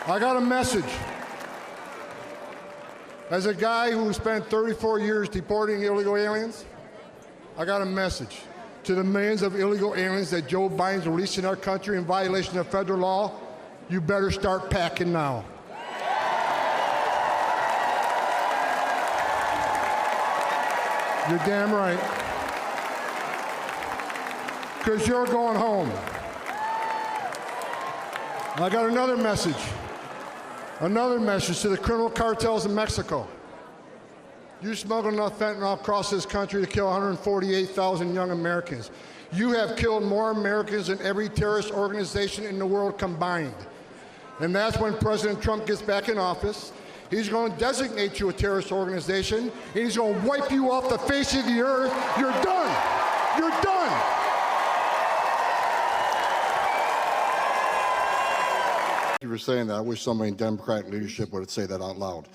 I got a message. As a guy who spent 34 years deporting illegal aliens, I got a message to the millions of illegal aliens that Joe Biden's releasing our country in violation of federal law. You better start packing now. You're damn right. Because you're going home. I got another message to the criminal cartels in Mexico. You smuggled enough fentanyl across this country to kill 148,000 young Americans. You have killed more Americans than every terrorist organization in the world combined. And that's when President Trump gets back in office. He's going to designate you a terrorist organization, and he's going to wipe you off the face of the earth. You're done. You're done. Thank you for saying that. I wish somebody in Democratic leadership would say that out loud.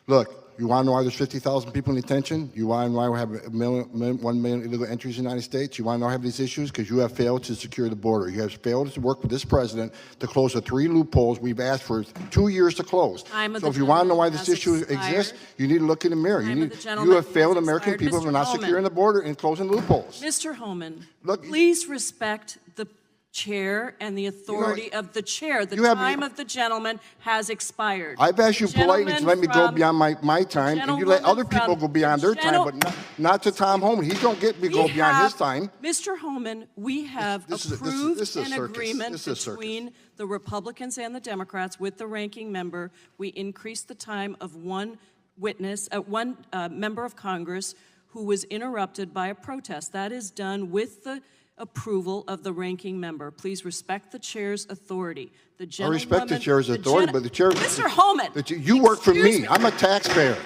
Look, you want to know why there's 50,000 people in detention? You want to know why we have 1 million illegal entries in the United States? You want to know why we have these issues? Because you have failed to secure the border. You have failed to work with this president to close the 3 loopholes we've asked for 2 years to close. So if you want to know why this issue exists, you need to look in the mirror. You have failed American people for not securing the border and closing loopholes. Mr. HOMAN, please respect the chair and the authority of the chair. The time of the gentleman has expired. I've asked you politely to let me go beyond my time, and you let other people go beyond their time, but not to Tom HOMAN. He don't get me go beyond his time. Mr. HOMAN, we have approved an agreement between the Republicans and the Democrats with the ranking member. We increased the time of one witness, one member of Congress who was interrupted by a protest. That is done with the approval of the ranking member. Please respect the chair's authority. I respect the chair's authority, but the chair... Mr. HOMAN! You work for me. I'm a taxpayer.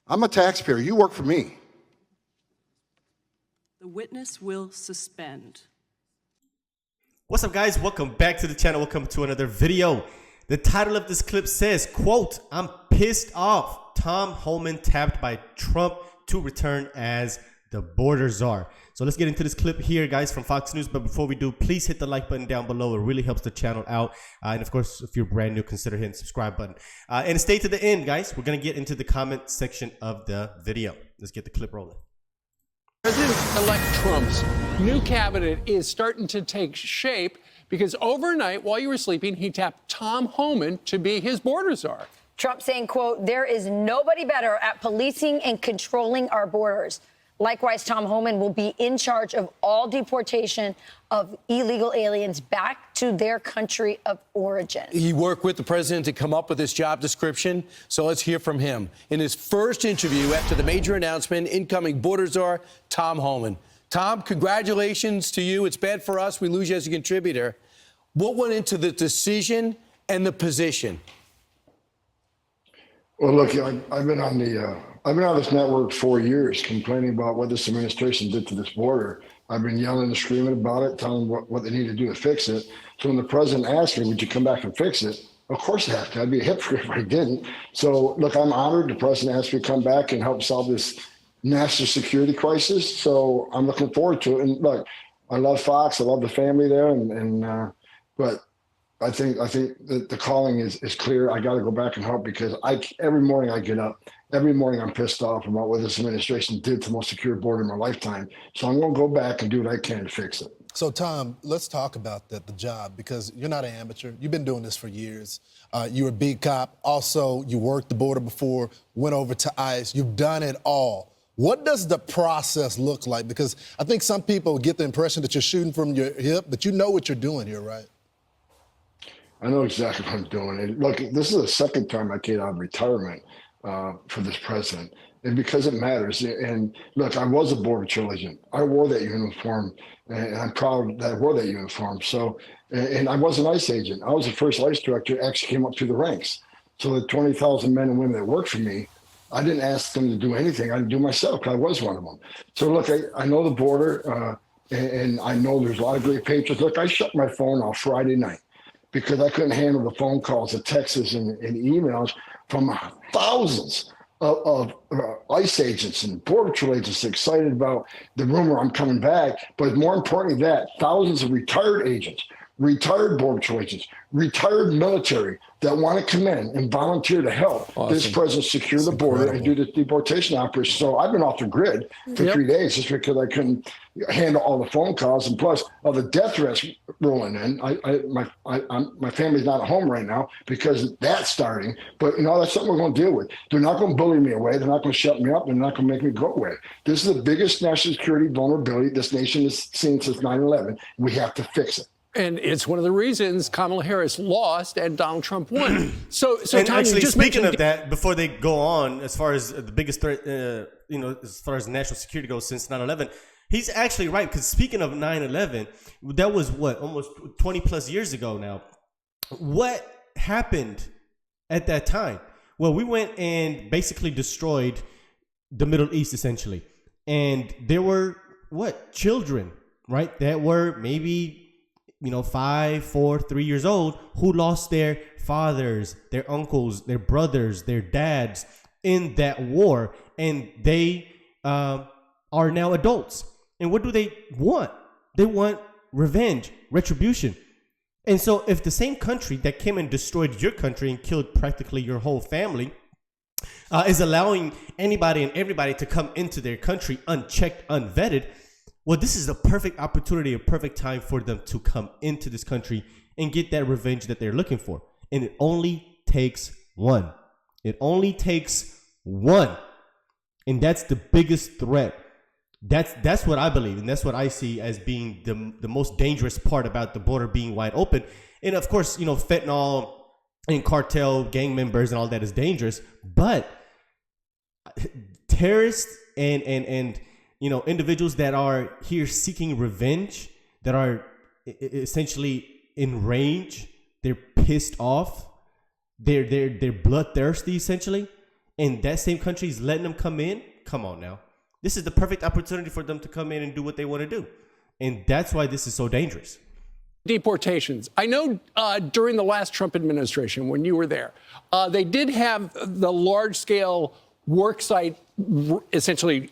I'm a taxpayer. You work for me. The witness will suspend. What's up, guys? Welcome back to the channel. Welcome to another video. The title of this clip says, quote, "I'm pissed off. Tom HOMAN tapped by Trump to return as the border czar." So let's get into this clip here, guys, from Fox News. But before we do, please hit the like button down below. It really helps the channel out. And of course, if you're brand new, consider hitting the subscribe button. And stay to the end, guys. We're going to get into the comment section of the video. Let's get the clip rolling. President-elect Trump's new cabinet is starting to take shape because overnight, while you were sleeping, he tapped Tom HOMAN to be his border czar. Trump saying, quote, "There is nobody better at policing and controlling our borders." Likewise, Tom HOMAN will be in charge of all deportation of illegal aliens back to their country of origin. He worked with the president to come up with this job description, so let's hear from him. In his first interview after the major announcement, incoming border czar Tom HOMAN. Tom, congratulations to you. It's bad for us. We lose you as a contributor. What went into the decision and the position? Well, look, I've been on this network 4 years complaining about what this administration did to this border. I've been yelling and screaming about it, telling them what they need to do to fix it. So when the president asked me, would you come back and fix it? Of course I have to. I'd be a hypocrite if I didn't. So, look, I'm honored the president asked me to come back and help solve this national security crisis. So I'm looking forward to it. And look, I love Fox. I love the family there. But I think that the calling is clear. I got to go back and help because every morning I get up, every morning I'm pissed off about what this administration did to the most secure border in my lifetime. So I'm going to go back and do what I can to fix it. So, Tom, let's talk about the job because you're not an amateur. You've been doing this for years. You're a beat cop. Also, you worked the border before, went over to ICE. You've done it all. What does the process look like? Because I think some people get the impression that you're shooting from your hip, but you know what you're doing here, right? I know exactly what I'm doing. And look, this is the second time I came out of retirement for this president, and because it matters. And look, I was a border patrol agent. I wore that uniform, and I'm proud that I wore that uniform. So, and I was an ICE agent. I was the first ICE director that actually came up through the ranks. So the 20,000 men and women that worked for me, I didn't ask them to do anything. I did do myself. I was one of them. So look, I know the border, and I know there's a lot of great patriots. Look, I shut my phone off Friday night because I couldn't handle the phone calls, the texts, and emails from thousands of ICE agents and border patrol agents excited about the rumor I'm coming back. But more importantly, thousands of retired agents retired Border Patrol agents, retired military that want to come in and volunteer to help this president secure the border and do the deportation operation. So I've been off the grid for 3 days just because I couldn't handle all the phone calls, and plus all the death threats rolling in. My family's not at home right now because that's starting. But that's something we're going to deal with. They're not going to bully me away. They're not going to shut me up. They're not going to make me go away. This is the biggest national security vulnerability this nation has seen since 9/11. We have to fix it. And it's one of the reasons Kamala Harris lost and Donald Trump won. So and Tom, actually, just speaking of that, before they go on, as far as the biggest threat, as far as national security goes since 9/11, he's actually right. Because speaking of 9/11, that was almost 20 plus years ago now. What happened at that time? Well, we went and basically destroyed the Middle East essentially, and there were children, right? That were maybe 5, 4, 3 years old, who lost their fathers, their uncles, their brothers, their dads in that war, and they are now adults. And what do they want? They want revenge, retribution. And so if the same country that came and destroyed your country and killed practically your whole family is allowing anybody and everybody to come into their country unchecked, unvetted, well, this is the perfect opportunity, a perfect time for them to come into this country and get that revenge that they're looking for. And it only takes one. It only takes one. And that's the biggest threat. That's what I believe. And that's what I see as being the most dangerous part about the border being wide open. And of course, fentanyl and cartel gang members and all that is dangerous. But terrorists and individuals that are here seeking revenge, that are essentially enraged, they're pissed off, they're bloodthirsty essentially, and that same country is letting them come in. Come on now, this is the perfect opportunity for them to come in and do what they want to do, and that's why this is so dangerous. Deportations. I know during the last Trump administration, when you were there, they did have the large-scale worksite, essentially.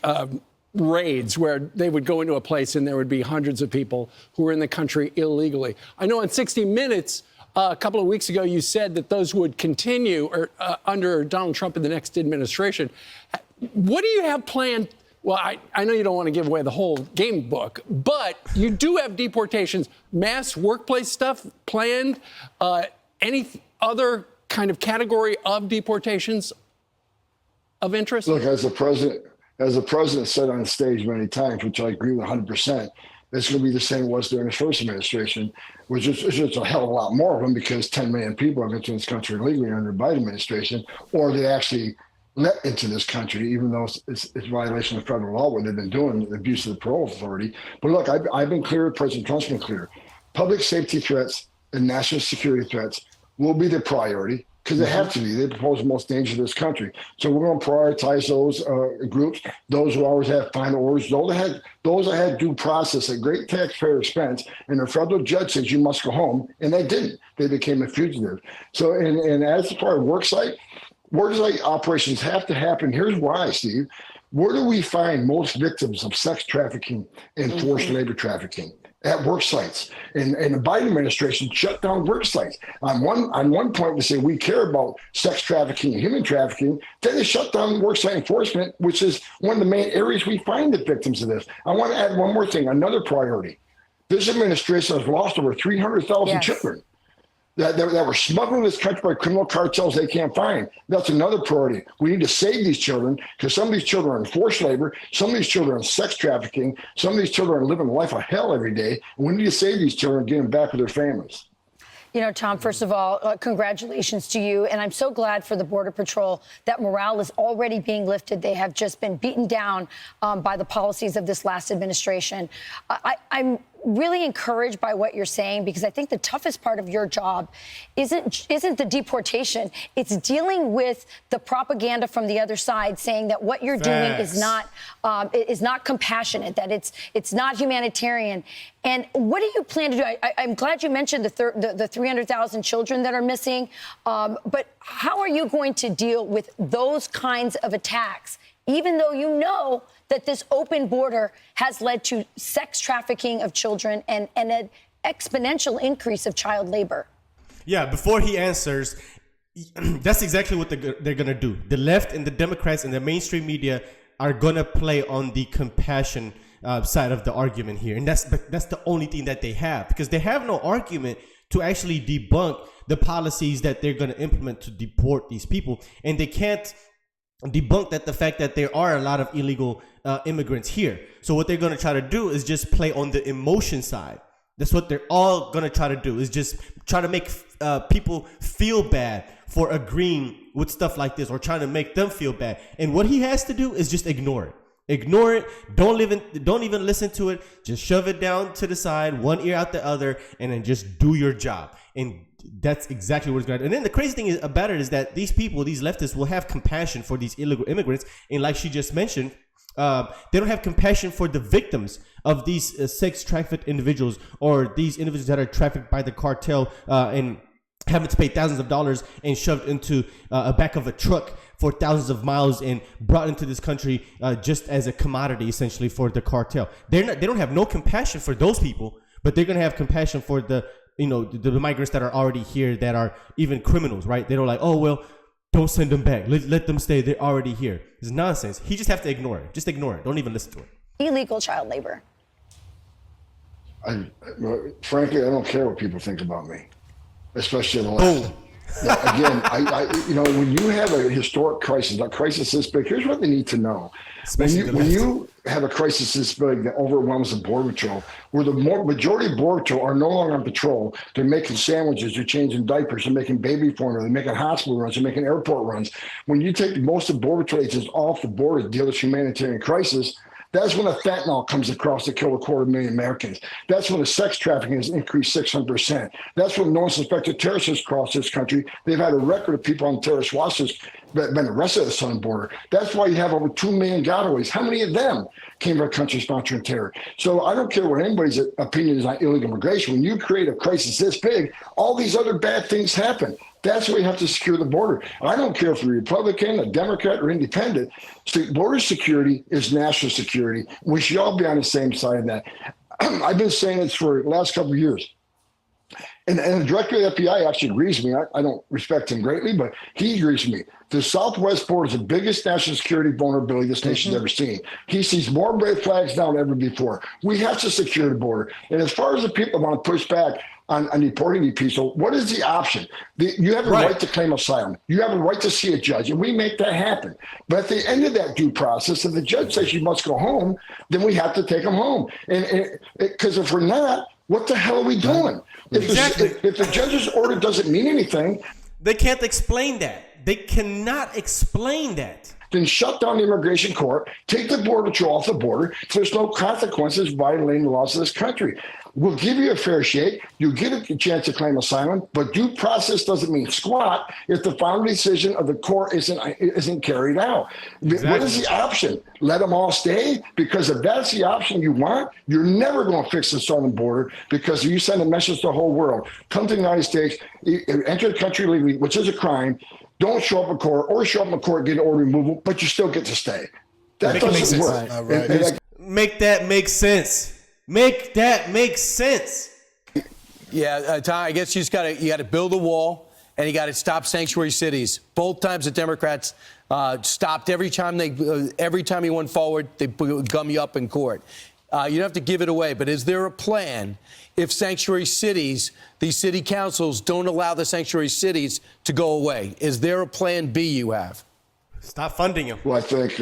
Raids where they would go into a place and there would be hundreds of people who were in the country illegally. I know on 60 Minutes a couple of weeks ago you said that those would continue under Donald Trump in the next administration. What do you have planned? Well, I know you don't want to give away the whole game book, but you do have deportations, mass workplace stuff planned, any other kind of category of deportations of interest? Look, as the president said on stage many times, which I agree with 100%, it's going to be the same it was during his first administration, which is just a hell of a lot more of them because 10 million people have entered this country illegally under the Biden administration, or they actually let into this country, even though it's violation of federal law, what they've been doing, the abuse of the parole authority. But look, I've been clear, President Trump's been clear. Public safety threats and national security threats will be the priority, because they have to be. They pose the most danger to this country. So we're going to prioritize those groups, those who always have final orders, those that had due process at great taxpayer expense, and the federal judge says you must go home, and they didn't. They became a fugitive. So, and as far as worksite operations have to happen. Here's why, Steve. Where do we find most victims of sex trafficking and forced labor trafficking? At work sites. And the Biden administration shut down work sites. On one point, they say we care about sex trafficking and human trafficking. Then they shut down work site enforcement, which is one of the main areas we find the victims of this. I want to add one more thing, another priority. This administration has lost over 300,000 children that were smuggled in this country by criminal cartels they can't find. That's another priority. We need to save these children because some of these children are in forced labor, some of these children are in sex trafficking, some of these children are living a life of hell every day. And we need to save these children and get them back with their families. Tom, first of all, congratulations to you. And I'm so glad for the Border Patrol that morale is already being lifted. They have just been beaten down by the policies of this last administration. I'm really encouraged by what you're saying, because I think the toughest part of your job isn't the deportation. It's dealing with the propaganda from the other side saying that what you're doing is not compassionate, that it's not humanitarian. And what do you plan to do? I'm glad you mentioned the 300,000 children that are missing. But how are you going to deal with those kinds of attacks, even though you know that this open border has led to sex trafficking of children and exponential increase of child labor. Yeah, before he answers, that's exactly what they're going to do. The left and the Democrats and the mainstream media are going to play on the compassion side of the argument here. And that's the only thing that they have, because they have no argument to actually debunk the policies that they're going to implement to deport these people. And they can't debunk the fact that there are a lot of illegal immigrants here. So what they're going to try to do is just play on the emotion side. That's what they're all going to try to do, is just try to make people feel bad for agreeing with stuff like this, or trying to make them feel bad. And what he has to do is just ignore it. Ignore it. Don't even listen to it. Just shove it down to the side, one ear out the other, and then just do your job. And that's exactly what it's going to do. And then the crazy thing about it is that these people, these leftists, will have compassion for these illegal immigrants. And like she just mentioned, they don't have compassion for the victims of these sex trafficked individuals, or these individuals that are trafficked by the cartel and having to pay thousands of dollars and shoved into a back of a truck for thousands of miles and brought into this country just as a commodity, essentially, for the cartel. They don't have no compassion for those people, but they're going to have compassion for the migrants that are already here, that are even criminals, right? They're like, oh, well, don't send them back. Let them stay. They're already here. It's nonsense. He just have to ignore it. Just ignore it. Don't even listen to it. Illegal child labor. Frankly, I don't care what people think about me, especially the left. Again, when you have a historic crisis, a crisis this big, here's what they need to know. When you have a crisis this big that overwhelms the Border Patrol, where the majority of Border Patrol are no longer on patrol, they're making sandwiches, they're changing diapers, they're making baby formula, they're making hospital runs, they're making airport runs. When you take most of Border Patrol agents off the border to deal with humanitarian crisis, that's when the fentanyl comes across to kill 250,000 Americans. That's when the sex trafficking has increased 600%. That's when no suspected terrorists has crossed this country. They've had a record of people on terrorist watches that have been arrested at the southern border. That's why you have over 2 million gotaways. How many of them came from a country sponsoring terror? So I don't care what anybody's opinion is on illegal immigration. When you create a crisis this big, all these other bad things happen. That's why you have to secure the border. I don't care if you're a Republican, a Democrat, or independent. Border security is national security. We should all be on the same side of that. I've been saying this for the last couple of years. And the director of the FBI actually agrees with me. I don't respect him greatly, but he agrees with me. The southwest border is the biggest national security vulnerability this nation's ever seen. He sees more red flags now than ever before. We have to secure the border. And as far as the people want to push back on deporting these people, what is the option? You have a right to claim asylum. You have a right to see a judge, and we make that happen. But at the end of that due process, if the judge says you must go home, then we have to take them home. And because if we're not, what the hell are we doing? If the judge's order doesn't mean anything, they can't explain that. They cannot explain that. Then shut down the immigration court, take the Border Patrol off the border, so there's no consequences violating the laws of this country. We'll give you a fair shake. You get a chance to claim asylum, but due process doesn't mean squat if the final decision of the court isn't carried out. Exactly. What is the option? Let them all stay? Because if that's the option you want, you're never going to fix the southern border, because you send a message to the whole world. Come to the United States, enter the country legally, which is a crime. Don't show up in court, or show up in court, get an order removal, but you still get to stay. That doesn't work. Make that make sense. Make that make sense. Yeah, Tom, I guess you got to build a wall, and you got to stop sanctuary cities. Both times the Democrats stopped every time you went forward, they gum you up in court. You don't have to give it away, but is there a plan if sanctuary cities, these city councils, don't allow the sanctuary cities to go away? Is there a plan B you have? Stop funding them. Well, I think,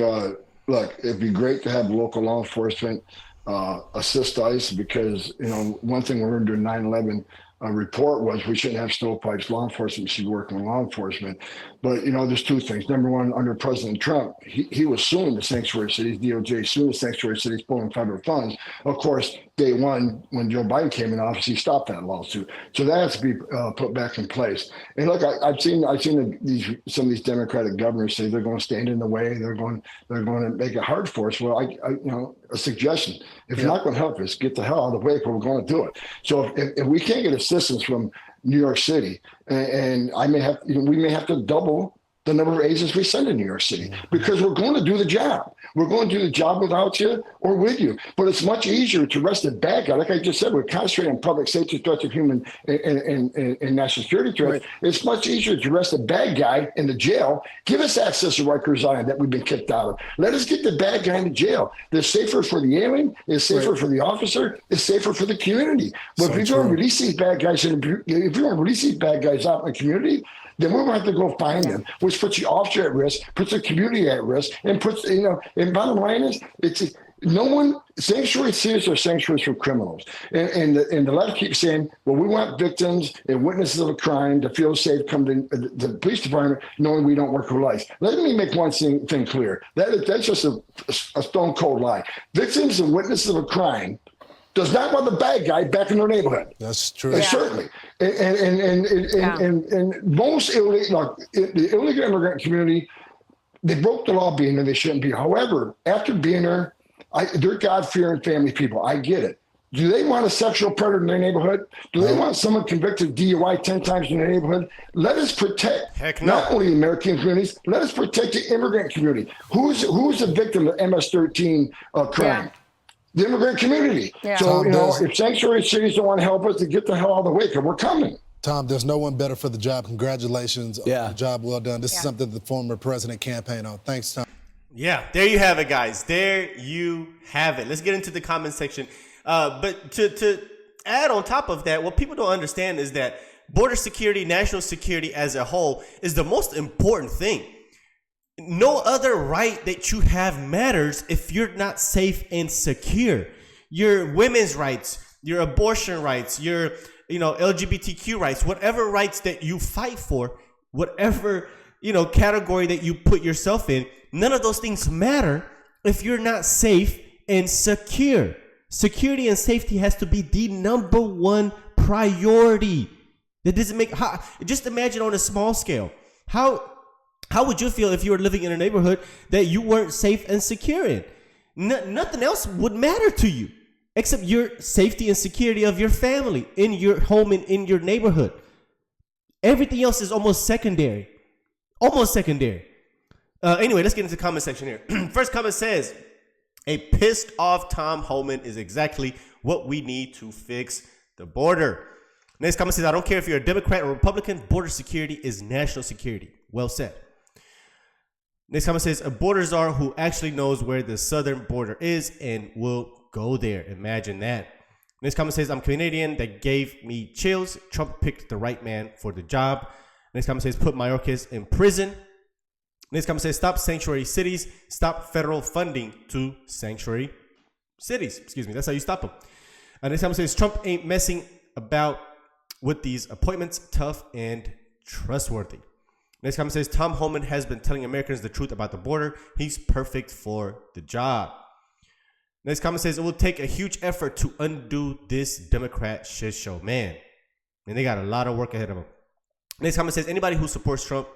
look, it'd be great to have local law enforcement assist ICE, because, one thing we learned during 9/11 report was we shouldn't have stovepipes. Law enforcement should work with law enforcement. But, there's two things. Number one, under President Trump, he was suing the sanctuary cities, DOJ suing the sanctuary cities, pulling federal funds. Of course, day one, when Joe Biden came in office, he stopped that lawsuit. So that has to be put back in place. And look, I've seen some of these Democratic governors say they're going to stand in the way. They're going to make it hard for us. Well, a suggestion: if you're not going to help us, get the hell out of the way, but we're going to do it. So if we can't get assistance from New York City, and we may have to double the number of agents we send in New York City, because we're going to do the job. We're going to do the job without you or with you. But it's much easier to arrest a bad guy. Like I just said, we're concentrating on public safety threats of human and national security threats. Right. It's much easier to arrest a bad guy in the jail. Give us access to Rikers Island that we've been kicked out of. Let us get the bad guy in the jail. It's safer for the alien. It's safer for the officer. It's safer for the community. But if you're going to release these bad guys, if you're going to release these bad guys out in the community, then we're going to have to go find them, which puts the officer at risk, puts the community at risk, and puts, and bottom line is, sanctuary cities are sanctuaries for criminals. And the left keeps saying, well, we want victims and witnesses of a crime to feel safe, come to the police department knowing we don't work for life. Let me make one thing clear. That's just a stone cold lie. Victims and witnesses of a crime does not want the bad guy back in their neighborhood. That's true. Yeah. Certainly. And most the illegal immigrant community, they broke the law being there, they shouldn't be. However, after being there, they're God-fearing family people. I get it. Do they want a sexual predator in their neighborhood? Do they want someone convicted of DUI 10 times in their neighborhood? Let us protect not only American communities, let us protect the immigrant community. Who's a victim of MS-13 crime? Yeah. The immigrant community. Yeah. So, if sanctuary cities don't want to help us, to get the hell out of the way, because we're coming. Tom, there's no one better for the job. Congratulations on the job well done. This is something the former president campaigned on. Thanks, Tom. Yeah, there you have it, guys. There you have it. Let's get into the comment section. But to add on top of that, what people don't understand is that border security, national security as a whole is the most important thing. No other right that you have matters if you're not safe and secure. Your women's rights, your abortion rights, your LGBTQ rights, whatever rights that you fight for, whatever category that you put yourself in, none of those things matter if you're not safe and secure. Security and safety has to be the number one priority. That doesn't make just imagine on a small scale. How would you feel if you were living in a neighborhood that you weren't safe and secure in? Nothing else would matter to you except your safety and security of your family, in your home and in your neighborhood. Everything else is almost secondary. Almost secondary. Anyway, let's get into the comment section here. First comment says, a pissed off Tom Homan is exactly what we need to fix the border. Next comment says, I don't care if you're a Democrat or Republican, border security is national security. Well said. Next comment says, a border czar who actually knows where the southern border is and will go there. Imagine that. Next comment says, I'm Canadian. That gave me chills. Trump picked the right man for the job. Next comment says, put Mayorkas in prison. Next comment says, stop sanctuary cities. Stop federal funding to sanctuary cities. Excuse me. That's how you stop them. Next comment says, Trump ain't messing about with these appointments. Tough and trustworthy. Next comment says, Tom Homan has been telling Americans the truth about the border. He's perfect for the job. Next comment says, it will take a huge effort to undo this Democrat shit show. Man, and they got a lot of work ahead of them. Next comment says, anybody who supports Trump,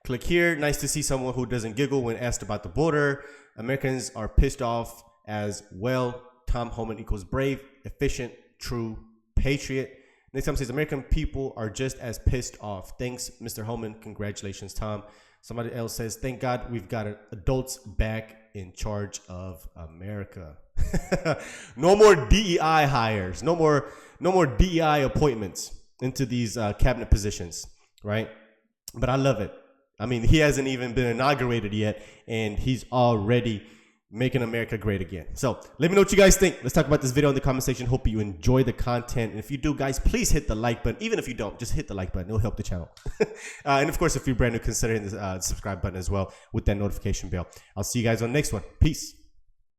click here. Nice to see someone who doesn't giggle when asked about the border. Americans are pissed off as well. Tom Homan equals brave, efficient, true, patriot. Next time says, American people are just as pissed off. Thanks, Mr. Homan. Congratulations, Tom. Somebody else says, thank God we've got adults back in charge of America. No more DEI hires. No more DEI appointments into these cabinet positions, right? But I love it. I mean, he hasn't even been inaugurated yet, and he's already making America great again. So let me know what you guys think. Let's talk about this video in the comment section. Hope you enjoy the content. And if you do, guys, please hit the like button. Even if you don't, just hit the like button. It'll help the channel. And of course, if you're brand new, consider hitting the subscribe button as well with that notification bell. I'll see you guys on the next one. Peace.